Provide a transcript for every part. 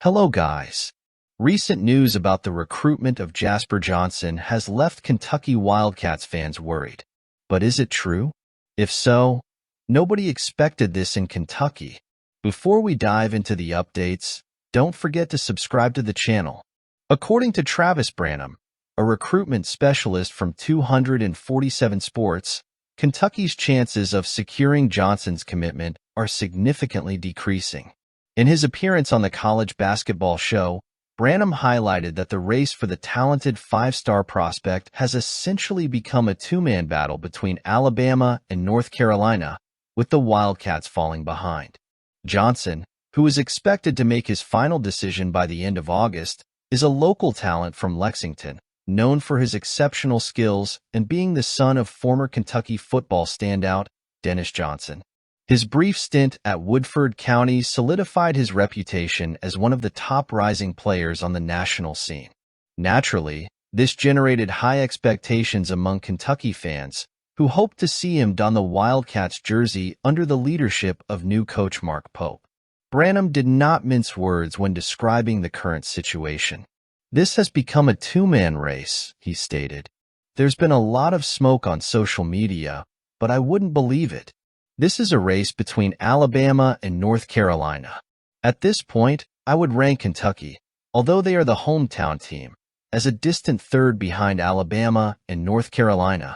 Hello guys. Recent news about the recruitment of Jasper Johnson has left Kentucky Wildcats fans worried. But is it true? If so, nobody expected this in Kentucky. Before we dive into the updates, don't forget to subscribe to the channel. According to Travis Branham, a recruitment specialist from 247 Sports, Kentucky's chances of securing Johnson's commitment are significantly decreasing. In his appearance on the College Basketball Show, Branham highlighted that the race for the talented five-star prospect has essentially become a two-man battle between Alabama and North Carolina, with the Wildcats falling behind. Johnson, who is expected to make his final decision by the end of August, is a local talent from Lexington, known for his exceptional skills and being the son of former Kentucky football standout Dennis Johnson. His brief stint at Woodford County solidified his reputation as one of the top rising players on the national scene. Naturally, this generated high expectations among Kentucky fans, who hoped to see him don the Wildcats jersey under the leadership of new coach Mark Pope. Branham did not mince words when describing the current situation. "This has become a two-man race," he stated. "There's been a lot of smoke on social media, but I wouldn't believe it. This is a race between Alabama and North Carolina. At this point, I would rank Kentucky, although they are the hometown team, as a distant third behind Alabama and North Carolina."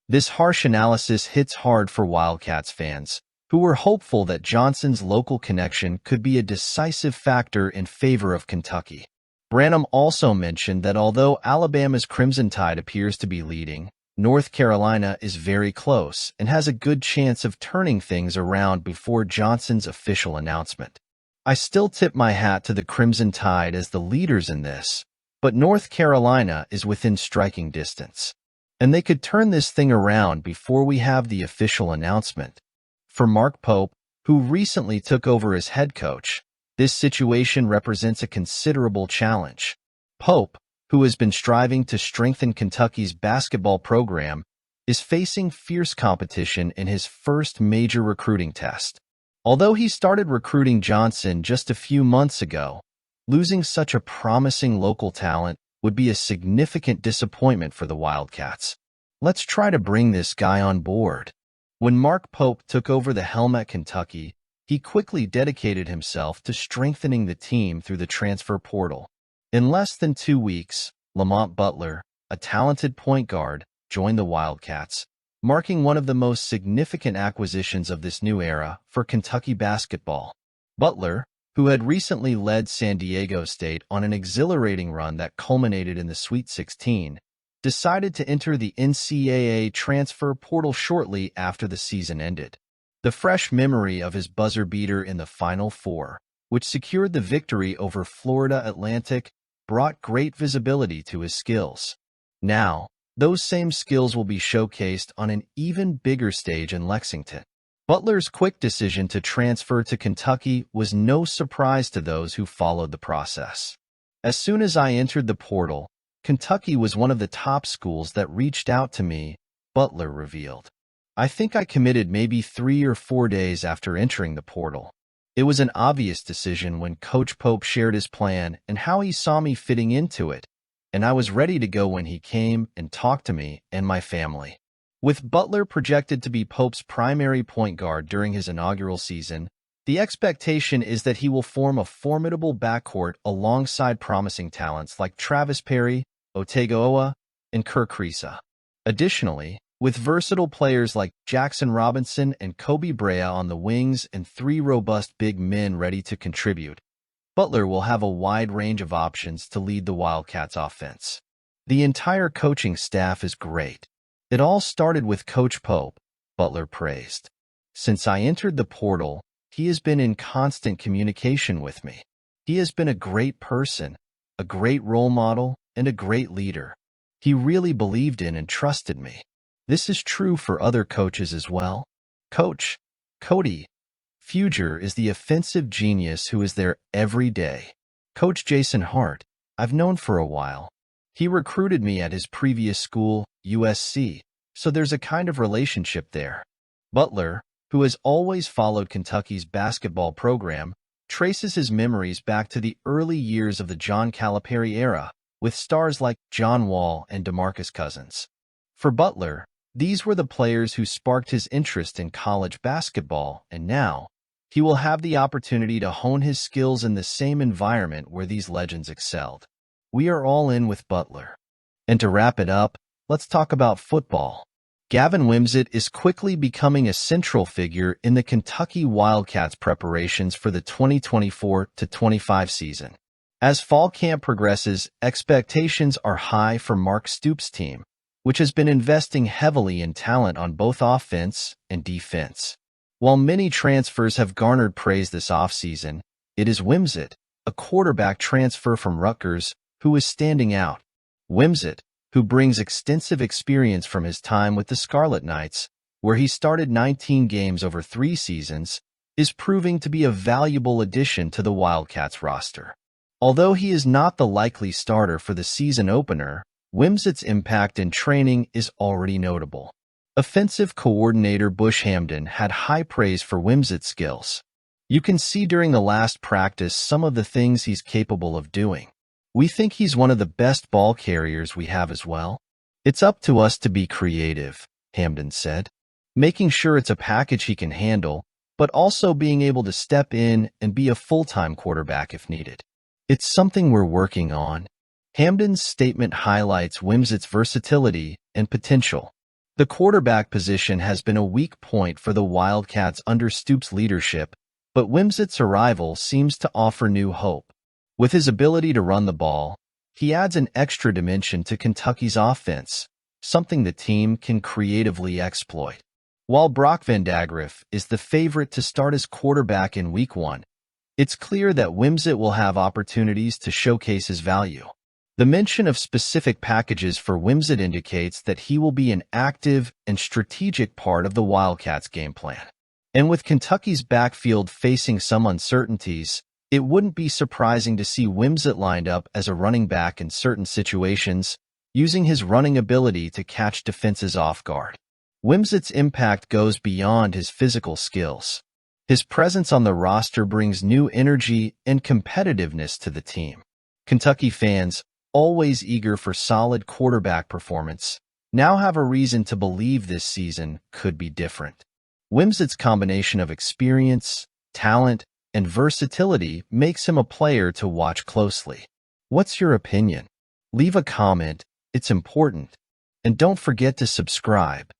This harsh analysis hits hard for Wildcats fans, who were hopeful that Johnson's local connection could be a decisive factor in favor of Kentucky. Branham also mentioned that although Alabama's Crimson Tide appears to be leading, North Carolina is very close and has a good chance of turning things around before Johnson's official announcement. "I still tip my hat to the Crimson Tide as the leaders in this, but North Carolina is within striking distance, and they could turn this thing around before we have the official announcement." For Mark Pope, who recently took over as head coach, this situation represents a considerable challenge. Pope, who has been striving to strengthen Kentucky's basketball program, is facing fierce competition in his first major recruiting test. Although he started recruiting Johnson just a few months ago, losing such a promising local talent would be a significant disappointment for the Wildcats. Let's try to bring this guy on board. When Mark Pope took over the helm at Kentucky, he quickly dedicated himself to strengthening the team through the transfer portal. In less than 2 weeks, Lamont Butler, a talented point guard, joined the Wildcats, marking one of the most significant acquisitions of this new era for Kentucky basketball. Butler, who had recently led San Diego State on an exhilarating run that culminated in the Sweet 16, decided to enter the NCAA transfer portal shortly after the season ended. The fresh memory of his buzzer beater in the Final Four, which secured the victory over Florida Atlantic, brought great visibility to his skills. Now, those same skills will be showcased on an even bigger stage in Lexington. Butler's quick decision to transfer to Kentucky was no surprise to those who followed the process. "As soon as I entered the portal, Kentucky was one of the top schools that reached out to me," Butler revealed. "I think I committed maybe 3 or 4 days after entering the portal. It was an obvious decision when Coach Pope shared his plan and how he saw me fitting into it, and I was ready to go when he came and talked to me and my family." With Butler projected to be Pope's primary point guard during his inaugural season, the expectation is that he will form a formidable backcourt alongside promising talents like Travis Perry, Otegoa, and Kerr Kriisa. Additionally, with versatile players like Jackson Robinson and Kobe Brea on the wings and 3 robust big men ready to contribute, Butler will have a wide range of options to lead the Wildcats offense. "The entire coaching staff is great. It all started with Coach Pope," Butler praised. "Since I entered the portal, he has been in constant communication with me. He has been a great person, a great role model, and a great leader. He really believed in and trusted me." This is true for other coaches as well. Coach Cody Fuger is the offensive genius who is there every day. Coach Jason Hart, I've known for a while. He recruited me at his previous school, USC, so there's a kind of relationship there. Butler, who has always followed Kentucky's basketball program, traces his memories back to the early years of the John Calipari era, with stars like John Wall and DeMarcus Cousins. For Butler, these were the players who sparked his interest in college basketball, and now, he will have the opportunity to hone his skills in the same environment where these legends excelled. We are all in with Butler. And to wrap it up, let's talk about football. Gavin Wimsatt is quickly becoming a central figure in the Kentucky Wildcats' preparations for the 2024-25 season. As fall camp progresses, expectations are high for Mark Stoops' team, which has been investing heavily in talent on both offense and defense. While many transfers have garnered praise this offseason, it is Wimsatt, a quarterback transfer from Rutgers, who is standing out. Wimsatt, who brings extensive experience from his time with the Scarlet Knights, where he started 19 games over 3 seasons, is proving to be a valuable addition to the Wildcats roster. Although he is not the likely starter for the season opener, Wimsatt's impact in training is already notable. Offensive coordinator Bush Hamdan had high praise for Wimsatt's skills. You can see during the last practice some of the things he's capable of doing. We think he's one of the best ball carriers we have as well. It's up to us to be creative, Hamdan said, making sure it's a package he can handle, but also being able to step in and be a full-time quarterback if needed. It's something we're working on. Hamdan's statement highlights Wimsatt's versatility and potential. The quarterback position has been a weak point for the Wildcats under Stoops' leadership, but Wimsatt's arrival seems to offer new hope. With his ability to run the ball, he adds an extra dimension to Kentucky's offense, something the team can creatively exploit. While Brock Vandagriff is the favorite to start as quarterback in Week 1, it's clear that Wimsatt will have opportunities to showcase his value. The mention of specific packages for Wimsatt indicates that he will be an active and strategic part of the Wildcats' game plan. And with Kentucky's backfield facing some uncertainties, it wouldn't be surprising to see Wimsatt lined up as a running back in certain situations, using his running ability to catch defenses off guard. Wimsatt's impact goes beyond his physical skills. His presence on the roster brings new energy and competitiveness to the team. Kentucky fans, always eager for solid quarterback performance, now have a reason to believe this season could be different. Wimsatt's combination of experience, talent, and versatility makes him a player to watch closely. What's your opinion? Leave a comment, it's important. And don't forget to subscribe.